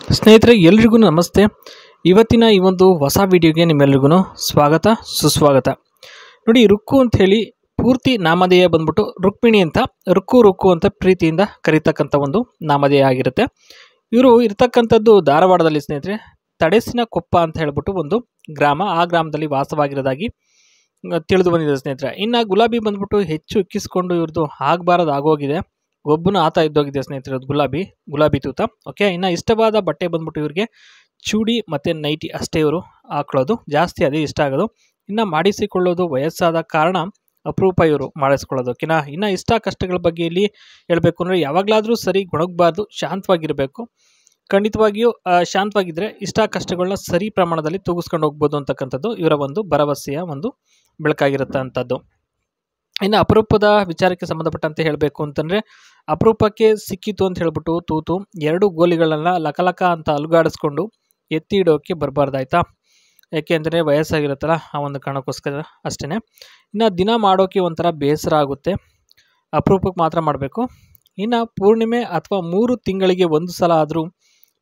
ಸ್ನೇಹಿತರೆ ಎಲ್ರಿಗೂ ನಮಸ್ತೆ. ಇವತ್ತಿನ ಈ ಒಂದು ಹೊಸ ವಿಡಿಯೋಗೆ ನಿಮ್ಮೆಲ್ರಿಗೂ ಸ್ವಾಗತ ಸುಸ್ವಾಗತ. ನೋಡಿ, ರುಕ್ಕು ಅಂತ ಹೇಳಿ ಪೂರ್ತಿ ನಾಮಧೇಯ ಬಂದ್ಬಿಟ್ಟು ರುಕ್ಮಿಣಿ ಅಂತ, ರುಕ್ಕು ಅಂತ ಪ್ರೀತಿಯಿಂದ ಕರೀತಕ್ಕಂಥ ಒಂದು ನಾಮಧೇಯ ಆಗಿರುತ್ತೆ. ಇವರು ಇರ್ತಕ್ಕಂಥದ್ದು ಧಾರವಾಡದಲ್ಲಿ ಸ್ನೇಹಿತರೆ, ತಡೆಸಿನ ಕೊಪ್ಪ ಅಂತ ಹೇಳ್ಬಿಟ್ಟು ಒಂದು ಗ್ರಾಮ, ಆ ಗ್ರಾಮದಲ್ಲಿ ವಾಸವಾಗಿರೋದಾಗಿ ತಿಳಿದು ಬಂದಿದೆ ಸ್ನೇಹಿತರೆ. ಇನ್ನು ಗುಲಾಬಿ ಬಂದ್ಬಿಟ್ಟು ಹೆಚ್ಚು ಇಕ್ಕಿಸ್ಕೊಂಡು ಇವ್ರದ್ದು ಆಗಬಾರದು ಆಗೋಗಿದೆ, ಒಬ್ಬನು ಆತ ಇದ್ದೋಗಿದೆ ಸ್ನೇಹಿತರೆ, ಗುಲಾಬಿ ತೂತ. ಓಕೆ, ಇನ್ನು ಇಷ್ಟವಾದ ಬಟ್ಟೆ ಬಂದ್ಬಿಟ್ಟು ಇವ್ರಿಗೆ ಚೂಡಿ ಮತ್ತು ನೈಟಿ ಅಷ್ಟೇ ಇವರು ಹಾಕೊಳ್ಳೋದು, ಜಾಸ್ತಿ ಅದೇ ಇಷ್ಟ ಆಗೋದು. ಇನ್ನು ಮಾಡಿಸಿಕೊಳ್ಳೋದು ವಯಸ್ಸಾದ ಕಾರಣ ಅಪರೂಪ ಇವರು ಮಾಡಿಸ್ಕೊಳ್ಳೋದು. ಓಕೆನಾ. ಇನ್ನು ಇಷ್ಟ ಕಷ್ಟಗಳ ಬಗ್ಗೆ ಇಲ್ಲಿ ಹೇಳಬೇಕು ಅಂದರೆ, ಯಾವಾಗಲಾದರೂ ಸರಿ ಗೊಣಗಬಾರ್ದು, ಶಾಂತವಾಗಿರಬೇಕು. ಖಂಡಿತವಾಗಿಯೂ ಶಾಂತವಾಗಿದ್ದರೆ ಇಷ್ಟ ಕಷ್ಟಗಳನ್ನ ಸರಿ ಪ್ರಮಾಣದಲ್ಲಿ ತೂಗಿಸ್ಕೊಂಡು ಹೋಗ್ಬೋದು ಅಂತಕ್ಕಂಥದ್ದು ಇವರ ಒಂದು ಭರವಸೆಯ ಒಂದು ಬೆಳಕಾಗಿರುತ್ತೆ ಅಂಥದ್ದು. ಇನ್ನು ಅಪರೂಪದ ವಿಚಾರಕ್ಕೆ ಸಂಬಂಧಪಟ್ಟಂತೆ ಹೇಳಬೇಕು ಅಂತಂದರೆ, ಅಪರೂಪಕ್ಕೆ ಸಿಕ್ಕಿತು ಅಂತ ಹೇಳ್ಬಿಟ್ಟು ತೂತು ಎರಡು ಗೋಲಿಗಳನ್ನು ಲಕಲಕ ಅಂತ ಅಲುಗಾಡಿಸ್ಕೊಂಡು ಎತ್ತಿ ಇಡೋಕ್ಕೆ ಬರಬಾರ್ದಾಯ್ತಾ. ಯಾಕೆಂದರೆ ವಯಸ್ಸಾಗಿರುತ್ತಲ್ಲ, ಆ ಒಂದು ಕಾರಣಕ್ಕೋಸ್ಕರ ಅಷ್ಟೇ. ಇನ್ನು ದಿನ ಮಾಡೋಕ್ಕೆ ಒಂಥರ ಬೇಸರ ಆಗುತ್ತೆ, ಅಪರೂಪಕ್ಕೆ ಮಾತ್ರ ಮಾಡಬೇಕು. ಇನ್ನು ಪೂರ್ಣಿಮೆ ಅಥವಾ 3 ತಿಂಗಳಿಗೆ ಒಂದು ಸಲ ಆದರೂ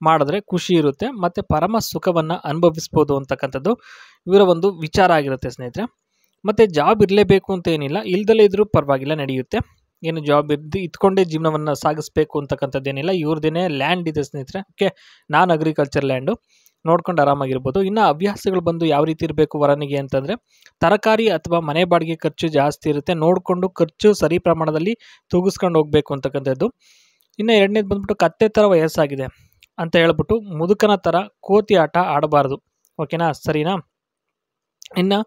ಮಾಡಿದ್ರೆ ಖುಷಿ ಇರುತ್ತೆ ಮತ್ತು ಪರಮ ಸುಖವನ್ನು ಅನುಭವಿಸ್ಬೋದು ಅಂತಕ್ಕಂಥದ್ದು ಇವರ ಒಂದು ವಿಚಾರ ಆಗಿರುತ್ತೆ ಸ್ನೇಹಿತರೆ. ಮತ್ತು ಜಾಬ್ ಇರಲೇಬೇಕು ಅಂತ ಏನಿಲ್ಲ, ಇಲ್ದಲೇ ಇದ್ರೂ ಪರವಾಗಿಲ್ಲ, ನಡೆಯುತ್ತೆ. ಏನು ಜಾಬ್ ಇದ್ಕೊಂಡೇ ಜೀವನವನ್ನು ಸಾಗಿಸ್ಬೇಕು ಅಂತಕ್ಕಂಥದ್ದೇನಿಲ್ಲ. ಇವ್ರದ್ದೇನೆ ಲ್ಯಾಂಡ್ ಇದೆ ಸ್ನೇಹಿತರೆ. ಓಕೆ, ಅಗ್ರಿಕಲ್ಚರ್ ಲ್ಯಾಂಡು, ನೋಡ್ಕೊಂಡು ಆರಾಮಾಗಿರ್ಬೋದು. ಇನ್ನು ಹವ್ಯಾಸಗಳು ಬಂದು ಯಾವ ರೀತಿ ಇರಬೇಕು ವರನಿಗೆ ಅಂತಂದರೆ, ತರಕಾರಿ ಅಥವಾ ಮನೆ ಬಾಡಿಗೆ ಖರ್ಚು ಜಾಸ್ತಿ ಇರುತ್ತೆ, ನೋಡಿಕೊಂಡು ಖರ್ಚು ಸರಿ ಪ್ರಮಾಣದಲ್ಲಿ ತೂಗಿಸ್ಕೊಂಡು ಹೋಗಬೇಕು ಅಂತಕ್ಕಂಥದ್ದು. ಇನ್ನು ಎರಡನೇದು ಬಂದ್ಬಿಟ್ಟು ಕತ್ತೆ ಥರ ವಯಸ್ಸಾಗಿದೆ ಅಂತ ಹೇಳ್ಬಿಟ್ಟು ಮುದುಕನ ಥರ ಕೋತಿ ಆಟ ಆಡಬಾರ್ದು. ಓಕೆನಾ, ಸರಿನಾ. ಇನ್ನು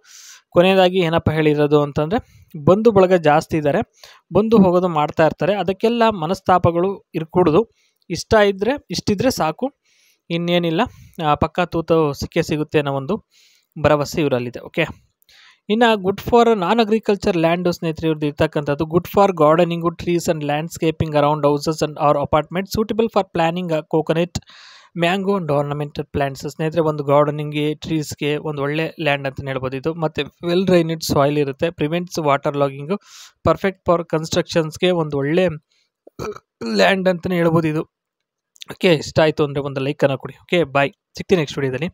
ಕೊನೆಯದಾಗಿ ಏನಪ್ಪ ಹೇಳಿರೋದು ಅಂತಂದರೆ, ಬಂಧು ಬಳಗ ಜಾಸ್ತಿ ಇದ್ದಾರೆ, ಬಂದು ಹೋಗೋದು ಮಾಡ್ತಾ ಇರ್ತಾರೆ, ಅದಕ್ಕೆಲ್ಲ ಮನಸ್ತಾಪಗಳು ಇರ್ಕೂಡದು. ಇಷ್ಟಿದ್ರೆ ಸಾಕು, ಇನ್ನೇನಿಲ್ಲ, ಪಕ್ಕಾ ತೂತು ಸಿಕ್ಕೇ ಸಿಗುತ್ತೆ ಅನ್ನೋ ಒಂದು ಭರವಸೆ ಇವರಲ್ಲಿದೆ. ಓಕೆ, ಇನ್ನು ಗುಡ್ ಫಾರ್ ಅಗ್ರಿಕಲ್ಚರ್ ಲ್ಯಾಂಡು ಸ್ನೇಹಿತರೆ ಇವ್ರದ್ದು ಇರ್ತಕ್ಕಂಥದ್ದು. Good for gardening, trees and landscaping around houses and our apartment, suitable for planning coconut, mango and ornamental plants. ಸ್ನೇಹಿತರೆ, ಒಂದು ಗಾರ್ಡನಿಂಗ್ಗೆ, ಟ್ರೀಸ್ಗೆ ಒಂದು ಒಳ್ಳೆ ಲ್ಯಾಂಡ್ ಅಂತಲೇ ಹೇಳ್ಬೋದು ಇದು. ಮತ್ತು ವೆಲ್ ಡ್ರೈನೆಡ್ ಸಾಯಿಲ್ ಇರುತ್ತೆ, ಪ್ರಿವೆಂಟ್ಸ್ ವಾಟರ್ ಲಾಗಿಂಗು, ಪರ್ಫೆಕ್ಟ್ ಫಾರ್ ಕನ್ಸ್ಟ್ರಕ್ಷನ್ಸ್ಗೆ ಒಂದು ಒಳ್ಳೆ ಲ್ಯಾಂಡ್ ಅಂತಲೇ ಹೇಳ್ಬೋದು ಇದು. ಓಕೆ, ಇಷ್ಟ ಆಯಿತು ಅಂದರೆ ಒಂದು ಲೈಕನ್ನು ಕೊಡಿ. ಓಕೆ, ಬಾಯ್, ಸಿಗ್ತೀನಿ ನೆಕ್ಸ್ಟ್ ವಿಡಿಯೋದಲ್ಲಿ.